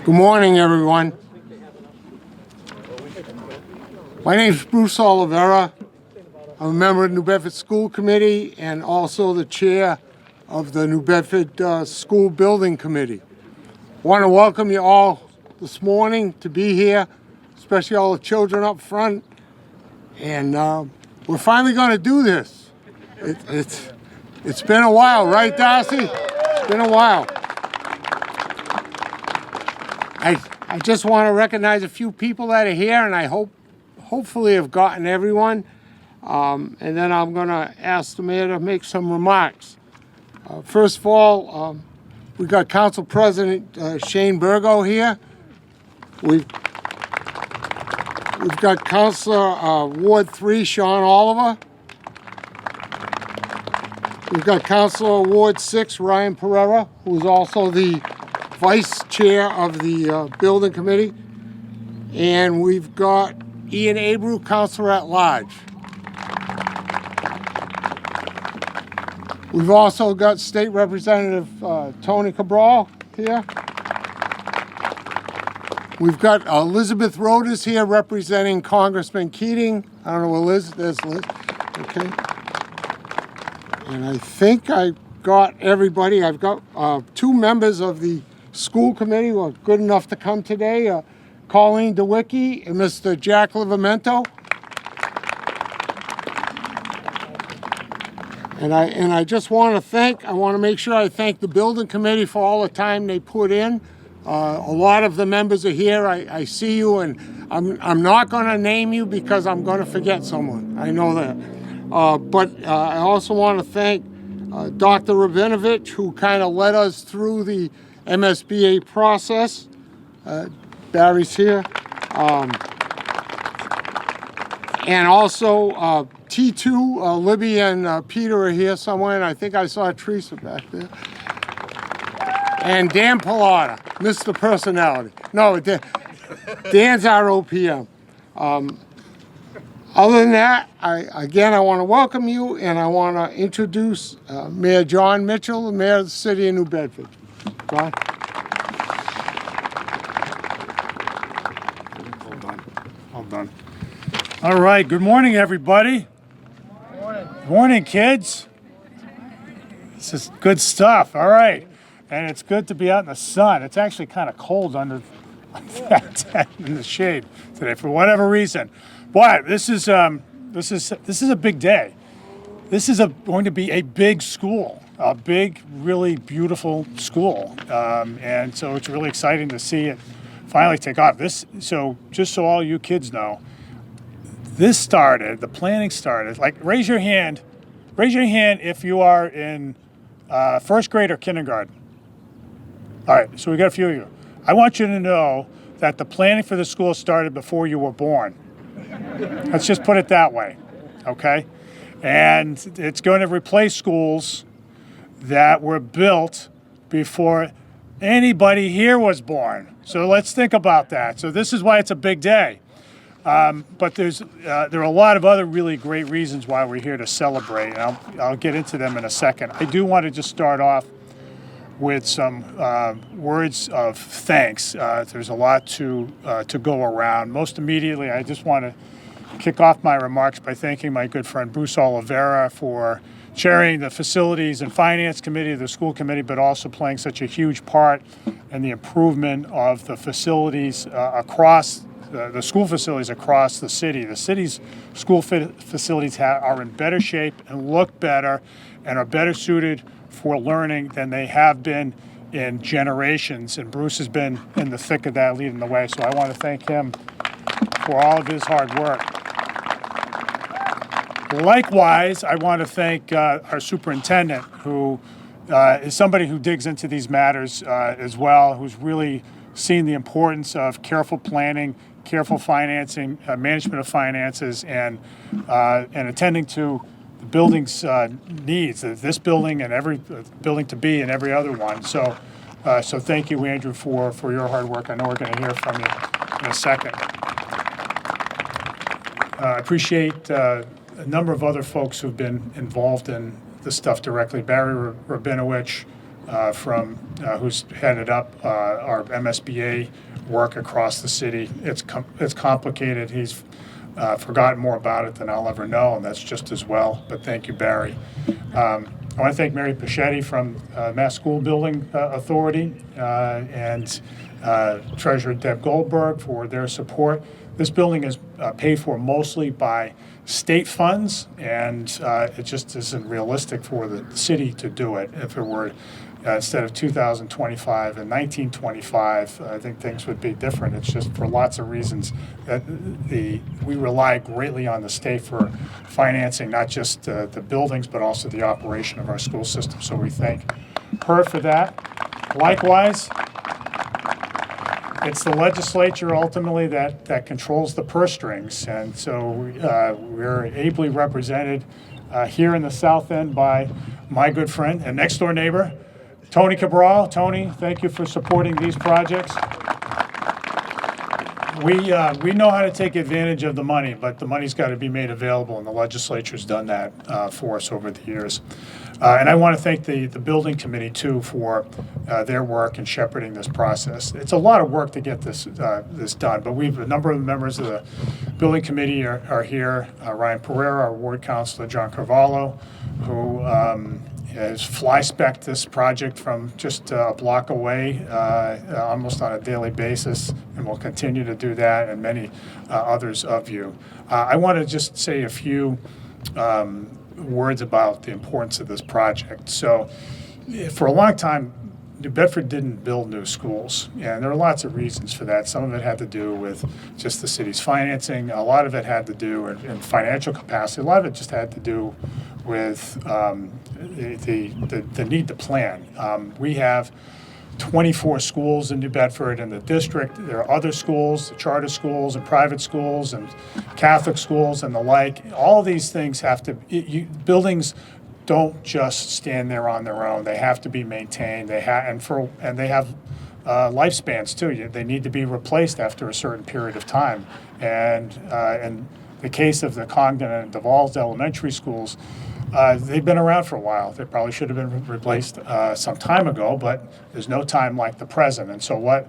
Good morning, everyone. My name is Bruce Oliveira. I'm a member of the New Bedford School Committee and also the chair of the New Bedford School Building Committee. I want to welcome you all this morning to be here, especially all the children up front. And we're finally going to do this. It's been a while, right, Darcy? It's been a while. I just want to recognize a few people that are here, and I hopefully have gotten everyone. And then I'm going to ask the mayor to make some remarks. First of all, we got Council President Shane Burgo here. We've got Councilor Ward 3 Sean Oliver. We've got Councilor Ward 6 Ryan Pereira, who's also the Vice Chair of the Building Committee. And we've got Ian Abreu, Councilor at Large. We've also got State Representative Tony Cabral here. We've got Elizabeth Roders here representing Congressman Keating. I don't know where Liz, there's Liz, okay. And I think I got everybody. I've got two members of the school committee who are good enough to come today, Colleen DeWicki and Mr. Jack Livamento. And I just want to make sure I thank the building committee for all the time they put in. A lot of the members are here. I see you, and I'm not going to name you because I'm going to forget someone. I know that. But I also want to thank Dr. Rabinovich, who kind of led us through the MSBA process. Barry's here. And also T2, Libby and Peter are here somewhere, and I think I saw Teresa back there. And Dan Pilata, Mr. Personality. No, Dan's our OPM. Other than that, I want to welcome you, and I want to introduce Mayor John Mitchell, the mayor of the city of New Bedford. John? All done. All right, good morning, everybody. Good morning. Good morning, kids. This is good stuff, all right. And it's good to be out in the sun. It's actually kind of cold under that tent in the shade today for whatever reason. But this is a big day. This is going to be a big school, a big, really beautiful school. And so it's really exciting to see it finally take off. So just so all you kids know, the planning started, like raise your hand if you are in first grade or kindergarten. All right, so we got a few of you. I want you to know that the planning for the school started before you were born. Let's just put it that way, okay? And it's going to replace schools that were built before anybody here was born. So let's think about that. So this is why it's a big day. But there are a lot of other really great reasons why we're here to celebrate. And I'll get into them in a second. I do want to just start off with some words of thanks. There's a lot to go around. Most immediately, I just want to kick off my remarks by thanking my good friend Bruce Oliveira for chairing the Facilities and Finance Committee of the School Committee, but also playing such a huge part in the improvement of the facilities across the school facilities across the city. The city's school facilities are in better shape and look better and are better suited for learning than they have been in generations. And Bruce has been in the thick of that, leading the way. So I want to thank him for all of his hard work. Likewise, I want to thank our superintendent, who is somebody who digs into these matters as well, who's really seen the importance of careful planning, careful financing, management of finances, and attending to the building's needs, this building and every building to be and every other one. So thank you, Andrew, for your hard work. I know we're going to hear from you in a second. I appreciate a number of other folks who've been involved in this stuff directly. Barry Rabinowitz, who's headed up our MSBA work across the city. It's complicated. He's forgotten more about it than I'll ever know, and that's just as well. But thank you, Barry. I want to thank Mary Pachetti from Mass School Building Authority and Treasurer Deb Goldberg for their support. This building is paid for mostly by state funds, and it just isn't realistic for the city to do it. If it were instead of 2025 and 1925, I think things would be different. It's just for lots of reasons that we rely greatly on the state for financing, not just the buildings, but also the operation of our school system. So we thank her for that. Likewise, it's the legislature ultimately that controls the purse strings, and so we're ably represented here in the South End by my good friend and next door neighbor, Tony Cabral. Tony, thank you for supporting these projects. We know how to take advantage of the money, but the money's got to be made available, and the legislature's done that for us over the years. And I want to thank the building committee too for their work in shepherding this process. It's a lot of work to get this done, but a number of members of the building committee are here. Ryan Pereira, our ward councilor, John Carvalho, who has fly-spec'd this project from just a block away almost on a daily basis, and will continue to do that, and many others of you. I want to just say a few words about the importance of this project. So for a long time, New Bedford didn't build new schools, and there are lots of reasons for that. Some of it had to do with just the city's financing. A lot of it had to do in financial capacity. A lot of it just had to do with the need to plan. We have 24 schools in New Bedford and the district. There are other schools, charter schools and private schools and Catholic schools and the like. All of these things have to, buildings don't just stand there on their own. They have to be maintained. They have lifespans too. They need to be replaced after a certain period of time. And in the case of the Congdon and DeValles Elementary Schools, they've been around for a while. They probably should have been replaced some time ago, but there's no time like the present. And so what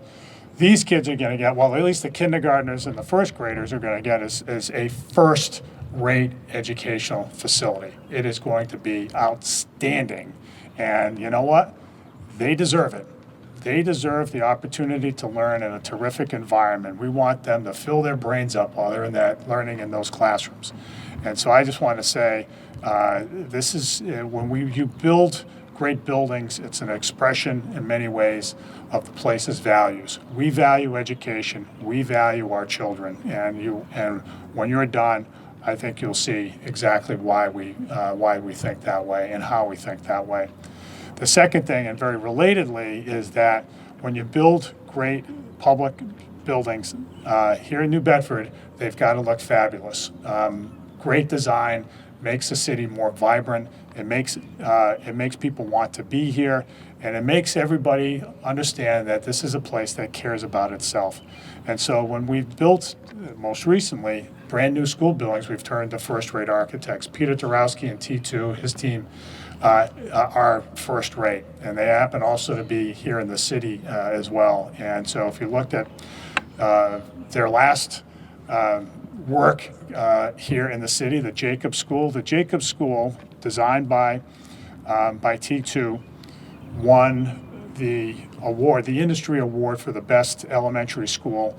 these kids are going to get, well, at least the kindergartners and the first graders are going to get is a first-rate educational facility. It is going to be outstanding. And you know what? They deserve it. They deserve the opportunity to learn in a terrific environment. We want them to fill their brains up while they're in that learning in those classrooms. And so I just want to say, this is when you build great buildings, it's an expression in many ways of the place's values. We value education. We value our children. And when you're done, I think you'll see exactly why we think that way and how we think that way. The second thing, and very relatedly, is that when you build great public buildings here in New Bedford, they've got to look fabulous. Great design makes the city more vibrant. It makes people want to be here, and it makes everybody understand that this is a place that cares about itself. And so when we've built, most recently, brand new school buildings, we've turned to first-rate architects. Peter Dorowski and T2, his team, are first rate, and they happen also to be here in the city as well. And so if you looked at their last work here in the city, the Jacobs School, designed by T2, won the award, the industry award for the best elementary school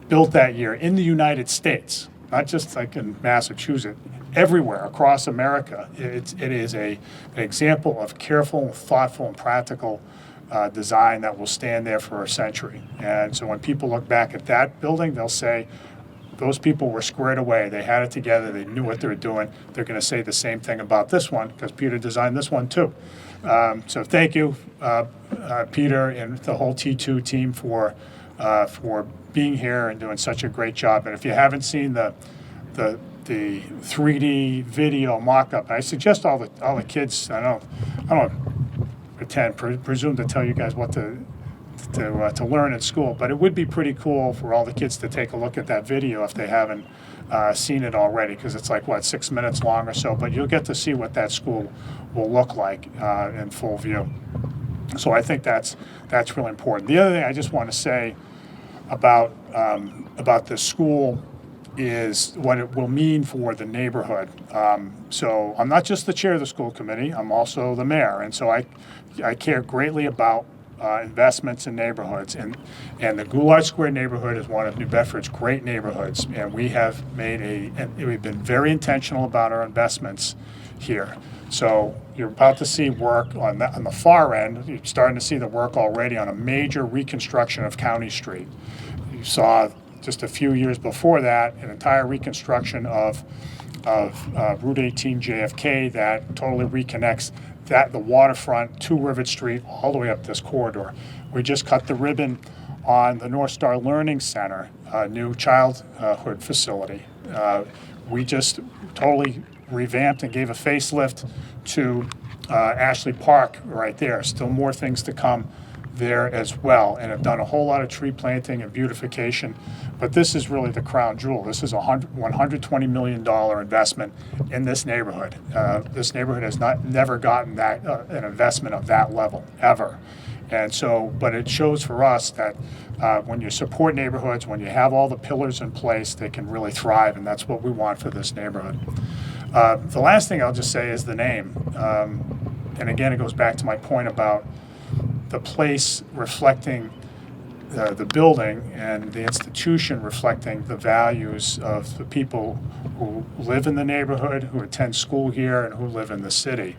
built that year in the United States, not just like in Massachusetts. Everywhere across America, it is an example of careful, thoughtful, and practical design that will stand there for a century. And so when people look back at that building, they'll say, those people were squared away. They had it together. They knew what they were doing. They're going to say the same thing about this one because Peter designed this one too. So thank you, Peter, and the whole T2 team for being here and doing such a great job. And if you haven't seen the 3D video mock-up, I suggest all the kids. I don't presume to tell you guys what to learn at school, but it would be pretty cool for all the kids to take a look at that video if they haven't seen it already, because it's like 6 minutes long or so. But you'll get to see what that school will look like in full view. So I think that's really important. The other thing I just want to say about the school is what it will mean for the neighborhood. So I'm not just the chair of the school committee, I'm also the mayor. And so I care greatly about investments in neighborhoods. And the Goulart Square neighborhood is one of New Bedford's great neighborhoods. And we've been very intentional about our investments here. So you're about to see work on the far end. You're starting to see the work already on a major reconstruction of County Street. You saw just a few years before that an entire reconstruction of Route 18 JFK that totally reconnects the waterfront to Rivet Street all the way up this corridor. We just cut the ribbon on the North Star Learning Center, a new childhood facility. We just totally revamped and gave a facelift to Ashley Park right there. Still more things to come there as well, and have done a whole lot of tree planting and beautification. But this is really the crown jewel. This is a $120 million investment in this neighborhood. This neighborhood has never gotten an investment of that level, ever. And so, but it shows for us that when you support neighborhoods, when you have all the pillars in place, they can really thrive, and that's what we want for this neighborhood. The last thing I'll just say is the name. And again, it goes back to my point about the place reflecting the building and the institution reflecting the values of the people who live in the neighborhood, who attend school here, and who live in the city.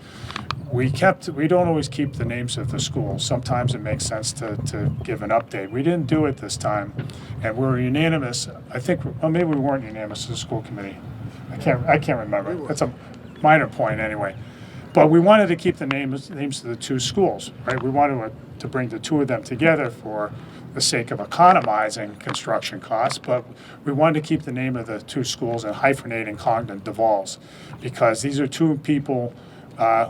We don't always keep the names of the schools. Sometimes it makes sense to give an update. We didn't do it this time, and we were unanimous. I think, well, maybe we weren't unanimous as a school committee. I can't remember. That's a minor point anyway. But we wanted to keep the names of the two schools, right? We wanted to bring the two of them together for the sake of economizing construction costs, but we wanted to keep the name of the two schools and hyphenating Congdon-DeValles, because these are two people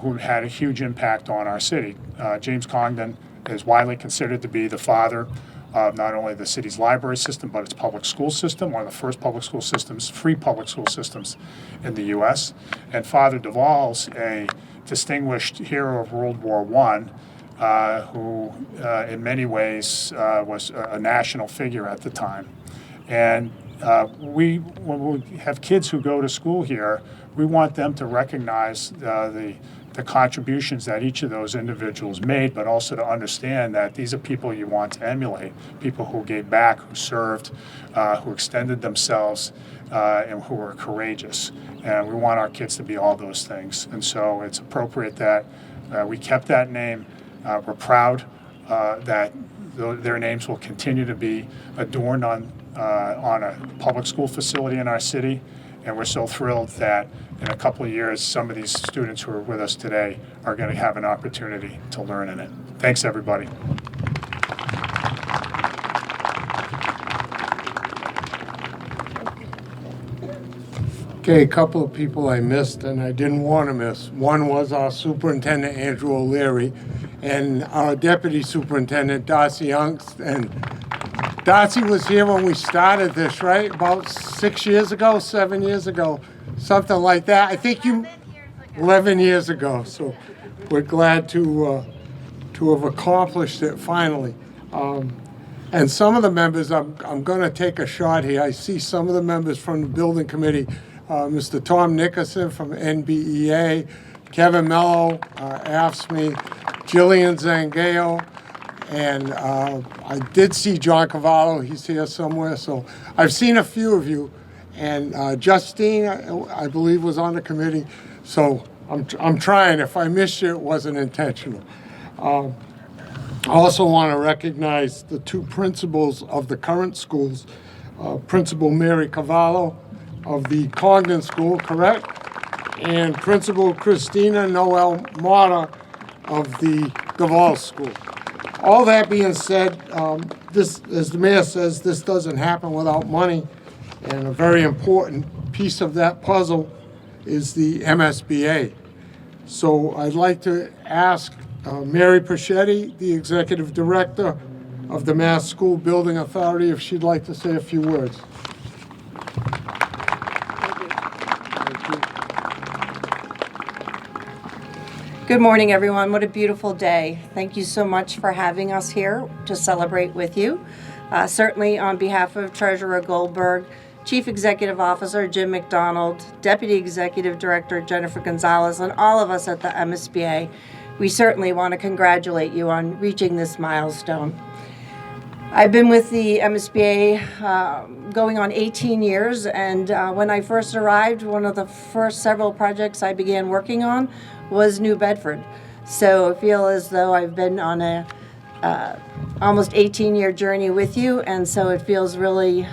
who had a huge impact on our city. James Congdon is widely considered to be the father of not only the city's library system, but its public school system, one of the first public school systems, free public school systems in the U.S. And Father DeValles, a distinguished hero of World War I, who in many ways was a national figure at the time. And when we have kids who go to school here, we want them to recognize the contributions that each of those individuals made, but also to understand that these are people you want to emulate, people who gave back, who served, who extended themselves, and who were courageous. And we want our kids to be all those things. And so it's appropriate that we kept that name. We're proud that their names will continue to be adorned on a public school facility in our city. And we're so thrilled that in a couple of years, some of these students who are with us today are going to have an opportunity to learn in it. Thanks, everybody. Okay, a couple of people I missed and I didn't want to miss. One was our superintendent, Andrew O'Leary, and our deputy superintendent, Darcy Youngst. And Darcy was here when we started this, right? About 7 years ago, something like that. I think 11 years ago. So we're glad to have accomplished it finally. And some of the members, I'm going to take a shot here. I see some of the members from the building committee, Mr. Tom Nickerson from NBEA, Kevin Mello, AFSCME, Jillian Zangao, and I did see John Cavallo. He's here somewhere. So I've seen a few of you. And Justine, I believe, was on the committee. So I'm trying. If I missed you, it wasn't intentional. I also want to recognize the two principals of the current schools, Principal Mary Cavallo of the Congdon School, correct? And Principal Christina Noel Mata of the DeValles School. All that being said, this, as the mayor says, this doesn't happen without money. And a very important piece of that puzzle is the MSBA. So I'd like to ask Mary Pachetti, the Executive Director of the Mass School Building Authority, if she'd like to say a few words. Good morning, everyone. What a beautiful day. Thank you so much for having us here to celebrate with you. Certainly on behalf of Treasurer Goldberg, Chief Executive Officer Jim McDonald, Deputy Executive Director Jennifer Gonzalez, and all of us at the MSBA, we certainly want to congratulate you on reaching this milestone. I've been with the MSBA going on 18 years, and when I first arrived, one of the first several projects I began working on was New Bedford. So I feel as though I've been on a almost 18-year journey with you, and so it feels really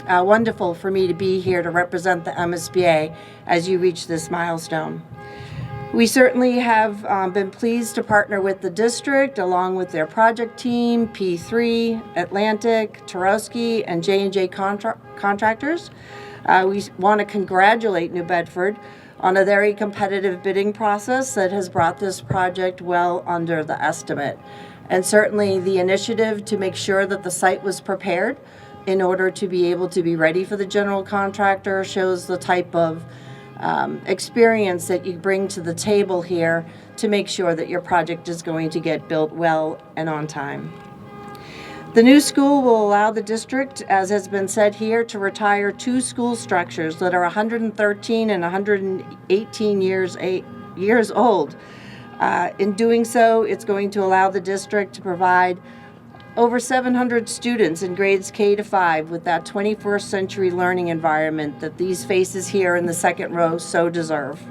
wonderful for me to be here to represent the MSBA as you reach this milestone. We certainly have been pleased to partner with the district along with their project team, P3, Atlantic, Tarowski, and J&J Contractors. We want to congratulate New Bedford on a very competitive bidding process that has brought this project well under the estimate. And certainly the initiative to make sure that the site was prepared in order to be able to be ready for the general contractor shows the type of experience that you bring to the table here to make sure that your project is going to get built well and on time. The new school will allow the district, as has been said here, to retire 2 school structures that are 113 and 118 years old. In doing so, it's going to allow the district to provide over 700 students in grades K to 5 with that 21st century learning environment that these faces here in the second row so deserve.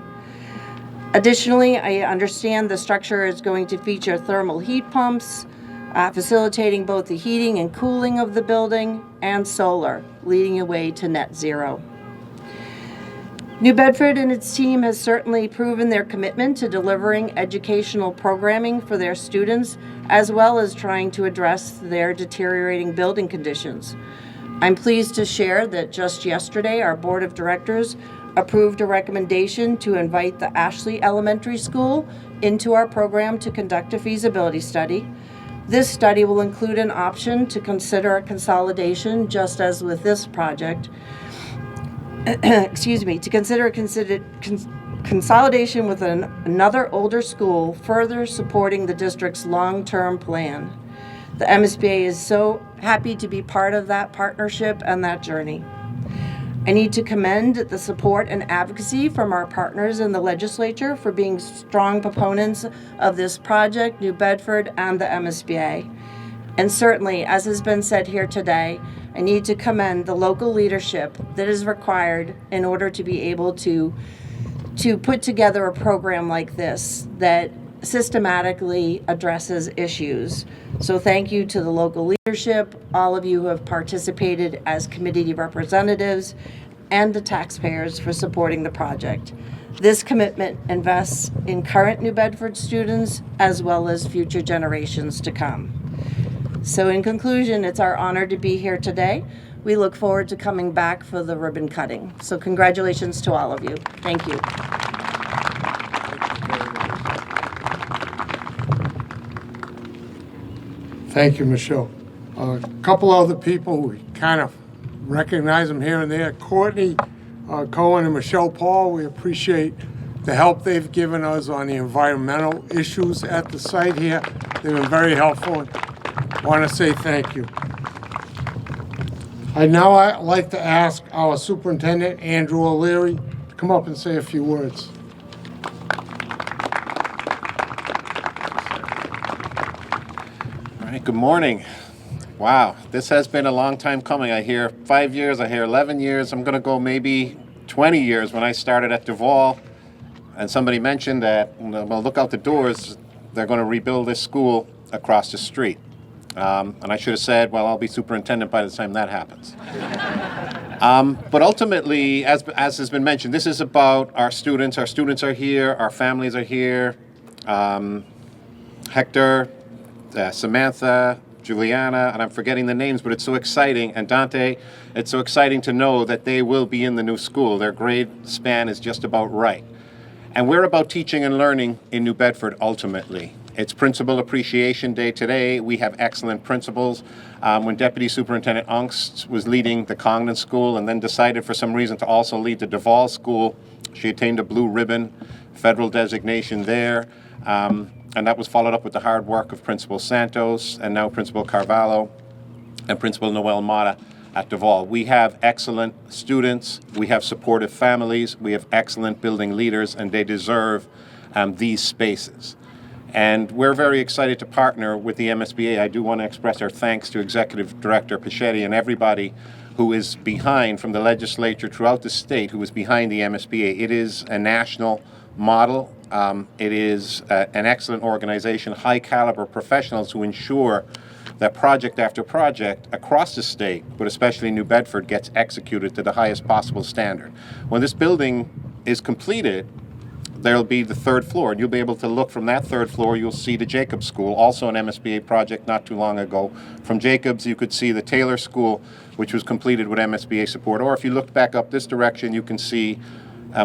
Additionally, I understand the structure is going to feature thermal heat pumps, facilitating both the heating and cooling of the building, and solar, leading the way to net zero. New Bedford and its team has certainly proven their commitment to delivering educational programming for their students, as well as trying to address their deteriorating building conditions. I'm pleased to share that just yesterday, our Board of Directors approved a recommendation to invite the Ashley Elementary School into our program to conduct a feasibility study. This study will include an option to consider a consolidation, just as with this project. To consider consolidation with another older school, further supporting the district's long-term plan. The MSBA is so happy to be part of that partnership and that journey. I need to commend the support and advocacy from our partners in the legislature for being strong proponents of this project, New Bedford and the MSBA. And certainly, as has been said here today, I need to commend the local leadership that is required in order to be able to put together a program like this that systematically addresses issues. So thank you to the local leadership, all of you who have participated as committee representatives, and the taxpayers for supporting the project. This commitment invests in current New Bedford students as well as future generations to come. So in conclusion, it's our honor to be here today. We look forward to coming back for the ribbon cutting. So congratulations to all of you. Thank you. Thank you, Michelle. A couple other people, we kind of recognize them here and there. Courtney Cohen and Michelle Paul, we appreciate the help they've given us on the environmental issues at the site here. They've been very helpful. I want to say thank you. I'd now like to ask our superintendent, Andrew O'Leary, to come up and say a few words. All right, good morning. Wow, this has been a long time coming. I hear 5 years, I hear 11 years. I'm going to go maybe 20 years. When I started at DeValles, and somebody mentioned that, well, look out the doors, they're going to rebuild this school across the street. And I should have said, well, I'll be superintendent by the time that happens. But ultimately, as has been mentioned, this is about our students. Our students are here. Our families are here. Hector, Samantha, Juliana, and I'm forgetting the names, but it's so exciting. And Dante, it's so exciting to know that they will be in the new school. Their grade span is just about right. And we're about teaching and learning in New Bedford ultimately. It's Principal Appreciation Day today. We have excellent principals. When Deputy Superintendent Ungst was leading the Congdon School and then decided for some reason to also lead the DeValles School, she attained a blue ribbon federal designation there. And that was followed up with the hard work of Principal Santos and now Principal Carvalho and Principal Noel Mata at DeValles. We have excellent students, we have supportive families, we have excellent building leaders, and they deserve these spaces. And we're very excited to partner with the MSBA. I do want to express our thanks to Executive Director Pichetti and everybody who is behind, from the legislature throughout the state, who is behind the MSBA. It is a national model. It is an excellent organization, high caliber professionals who ensure that project after project across the state, but especially New Bedford, gets executed to the highest possible standard. When this building is completed, there'll be the third floor, and you'll be able to look from that third floor. You'll see the Jacobs School, also an MSBA project not too long ago. From Jacobs, you could see the Taylor School, which was completed with MSBA support. Or if you look back up this direction, you can see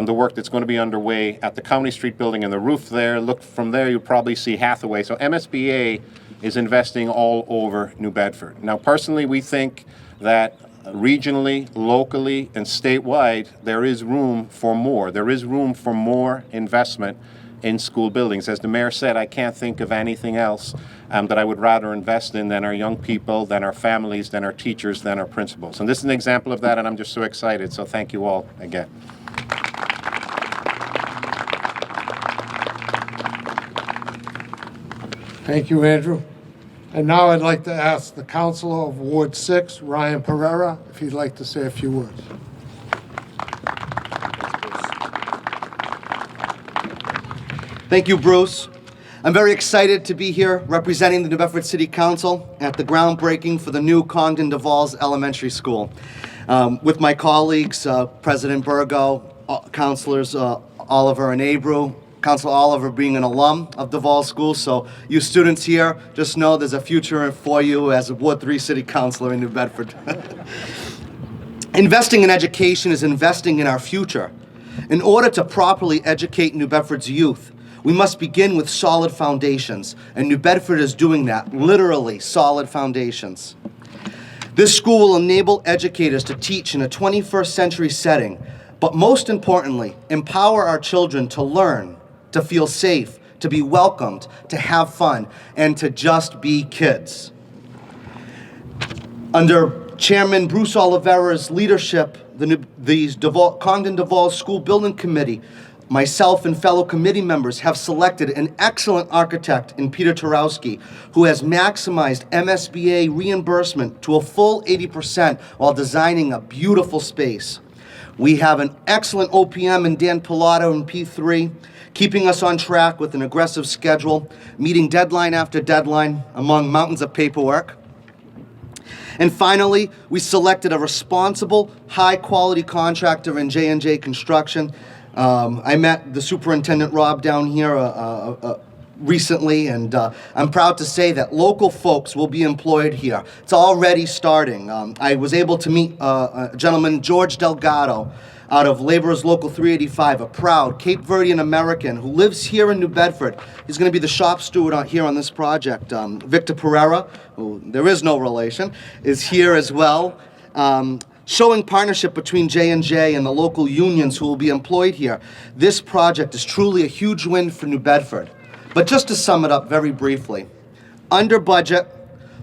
the work that's going to be underway at the County Street building and the roof there. Look from there, you'll probably see Hathaway. So MSBA is investing all over New Bedford. Now, personally, we think that regionally, locally, and statewide, there is room for more. There is room for more investment in school buildings. As the mayor said, I can't think of anything else that I would rather invest in than our young people, than our families, than our teachers, than our principals. And this is an example of that, and I'm just so excited. So thank you all again. Thank you, Andrew. And now I'd like to ask the Councilor of Ward 6, Ryan Pereira, if he'd like to say a few words. Thank you, Bruce. I'm very excited to be here representing the New Bedford City Council at the groundbreaking for the new Congdon-DeValles Elementary School. With my colleagues, President Burgo, Councilors Oliver and Abreu, Councilor Oliver being an alum of DeValles School, so you students here, just know there's a future for you as a Ward 3 City Councilor in New Bedford. Investing in education is investing in our future. In order to properly educate New Bedford's youth, we must begin with solid foundations, and New Bedford is doing that, literally solid foundations. This school will enable educators to teach in a 21st century setting, but most importantly, empower our children to learn, to feel safe, to be welcomed, to have fun, and to just be kids. Under Chairman Bruce Oliveira's leadership, the Congdon-DeValles School Building Committee, myself and fellow committee members have selected an excellent architect in Peter Tarowski, who has maximized MSBA reimbursement to a full 80% while designing a beautiful space. We have an excellent OPM in Dan Pilato in P3, keeping us on track with an aggressive schedule, meeting deadline after deadline among mountains of paperwork. And finally, we selected a responsible, high-quality contractor in J&J Construction. I met the superintendent, Rob, down here recently, and I'm proud to say that local folks will be employed here. It's already starting. I was able to meet a gentleman, George Delgado, out of Laborers Local 385, a proud Cape Verdean American who lives here in New Bedford. He's going to be the shop steward here on this project. Victor Pereira, who there is no relation, is here as well. Showing partnership between J&J and the local unions who will be employed here. This project is truly a huge win for New Bedford. But just to sum it up very briefly, under budget,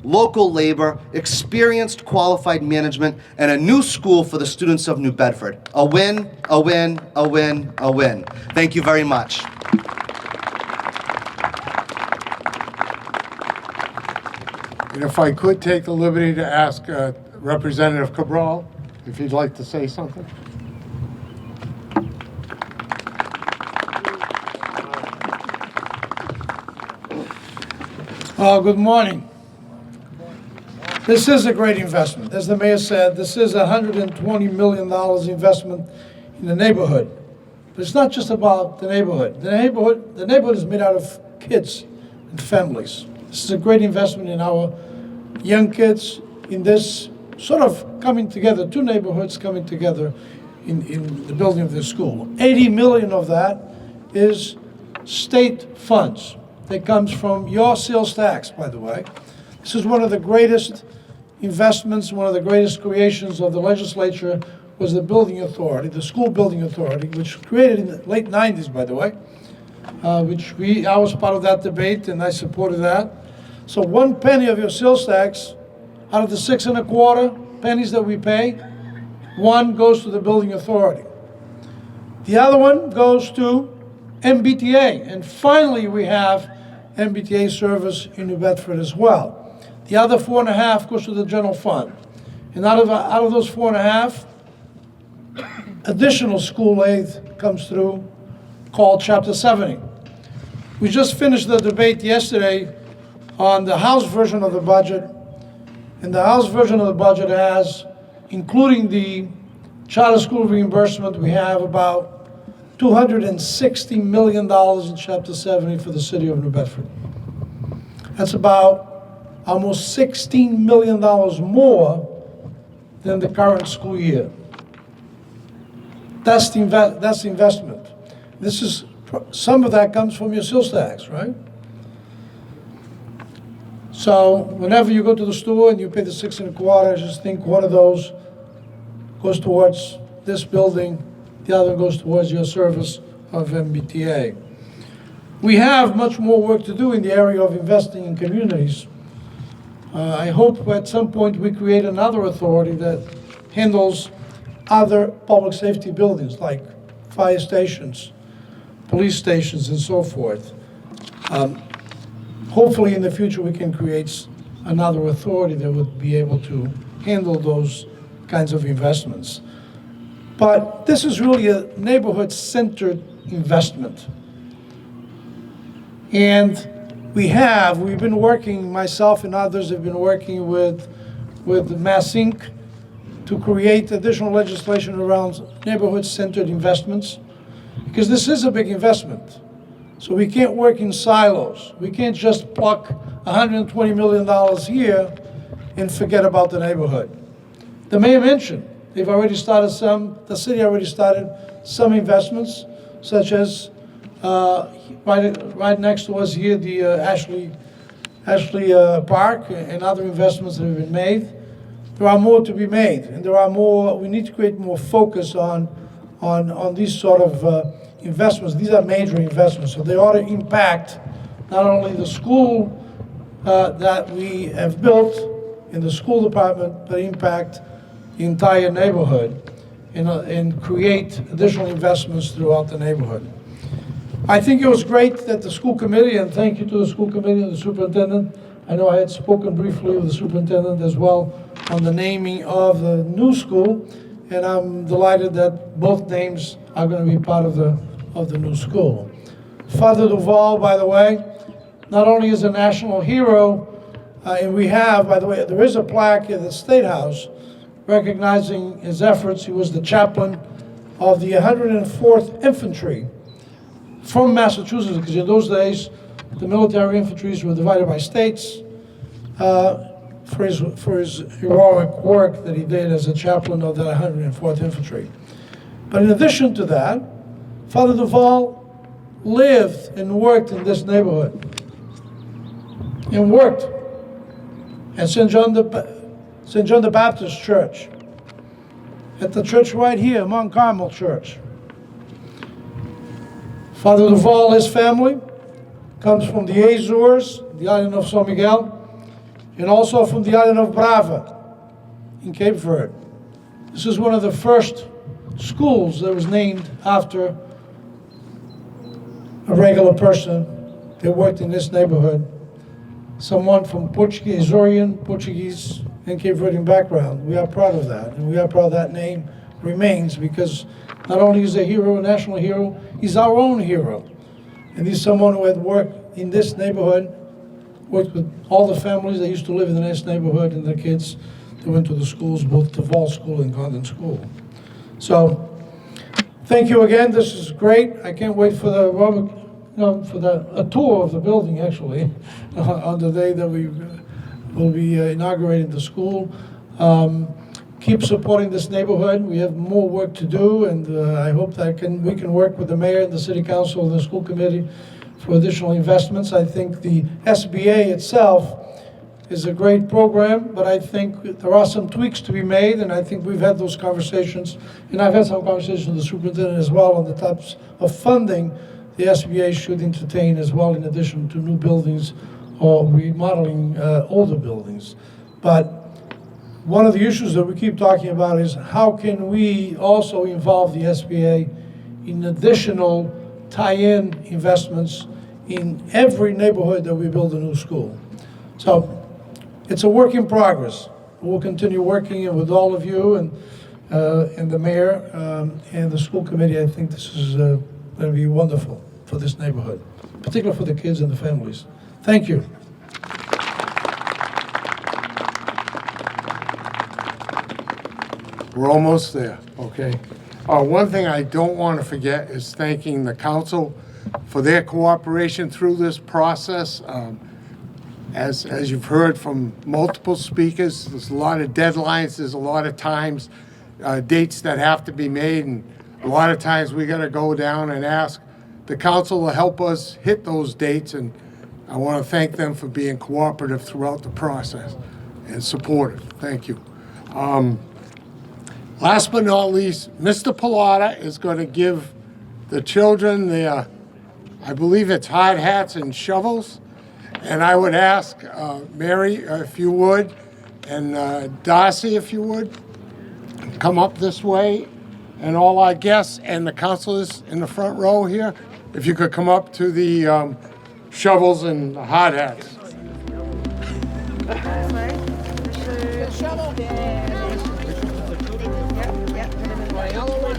local labor, experienced qualified management, and a new school for the students of New Bedford. A win, a win, a win, a win. Thank you very much. And if I could take the liberty to ask Representative Cabral if he'd like to say something. Good morning. This is a great investment. As the mayor said, this is $120 million investment in the neighborhood. But it's not just about the neighborhood. The neighborhood is made out of kids and families. This is a great investment in our young kids, in this sort of coming together, two neighborhoods coming together in the building of this school. 80 million of that is state funds. That comes from your sales tax, by the way. This is one of the greatest investments, one of the greatest creations of the legislature was the building authority, the school building authority, which created in the late 90s, by the way, I was part of that debate and I supported that. So 1 penny of your sales tax out of the 6 1/4 pennies that we pay, 1 goes to the building authority. The other one goes to MBTA, and finally we have MBTA service in New Bedford as well. The other 4.5 goes to the general fund. And out of those 4.5, additional school aid comes through called Chapter 70. We just finished the debate yesterday on the House version of the budget. And the House version of the budget has, including the charter school reimbursement, we have about $260 million in Chapter 70 for the city of New Bedford. That's about almost $16 million more than the current school year. That's the investment. Some of that comes from your sales tax, right? So whenever you go to the store and you pay the 6 1/4, just think one of those goes towards this building, the other goes towards your service of MBTA. We have much more work to do in the area of investing in communities. I hope at some point we create another authority that handles other public safety buildings like fire stations, police stations, and so forth. Hopefully in the future we can create another authority that would be able to handle those kinds of investments. But this is really a neighborhood-centered investment. And we've been working, myself and others have been working with Mass Inc. to create additional legislation around neighborhood-centered investments, because this is a big investment. So we can't work in silos. We can't just pluck $120 million here and forget about the neighborhood. The mayor mentioned, the city already started some investments, such as right next to us here, the Ashley Park, and other investments that have been made. There are more to be made, and we need to create more focus on these sort of investments. These are major investments, so they ought to impact not only the school that we have built in the school department, but impact the entire neighborhood and create additional investments throughout the neighborhood. I think it was great that the school committee, and thank you to the school committee and the superintendent. I know I had spoken briefly with the superintendent as well on the naming of the new school, and I'm delighted that both names are going to be part of the new school. Father DeValles, by the way, not only is a national hero, and we have, by the way, there is a plaque at the State House recognizing his efforts. He was the chaplain of the 104th Infantry from Massachusetts, because in those days, the military infantries were divided by states, for his heroic work that he did as a chaplain of the 104th Infantry. But in addition to that, Father DeValles lived and worked in this neighborhood, and worked at St. John the Baptist Church, at the church right here, Mount Carmel Church. Father DeValles, his family, comes from the Azores, the island of San Miguel, and also from the island of Brava in Cape Verde. This is one of the first schools that was named after a regular person that worked in this neighborhood, someone from Azorian, Portuguese, and Cape Verdean background. We are proud of that, and we are proud that name remains, because not only is he a hero, a national hero, he's our own hero. And he's someone who had worked in this neighborhood, worked with all the families that used to live in this neighborhood and their kids that went to the schools, both DeValles School and Congdon School. So, thank you again. This is great. I can't wait for a tour of the building, actually, on the day that we will be inaugurating the school. Keep supporting this neighborhood. We have more work to do, and I hope that we can work with the mayor, the city council, and the school committee for additional investments. I think the SBA itself is a great program, but I think there are some tweaks to be made, and I think we've had those conversations, and I've had some conversations with the superintendent as well on the types of funding the SBA should entertain as well, in addition to new buildings or remodeling older buildings. But one of the issues that we keep talking about is how can we also involve the SBA in additional tie-in investments in every neighborhood that we build a new school. So it's a work in progress. We'll continue working with all of you and the mayor and the school committee. I think this is going to be wonderful for this neighborhood, particularly for the kids and the families. Thank you. We're almost there, okay? One thing I don't want to forget is thanking the council for their cooperation through this process. As you've heard from multiple speakers, there's a lot of deadlines, there's a lot of times, dates that have to be made, and a lot of times we got to go down and ask the council to help us hit those dates, and I want to thank them for being cooperative throughout the process and supportive. Thank you. Last but not least, Mr. Pilata is going to give the children their, I believe it's hard hats and shovels. And I would ask Mary, if you would, and Darcy, if you would, come up this way. And all our guests and the counselors in the front row here, if you could come up to the shovels and the hard hats. Yellow one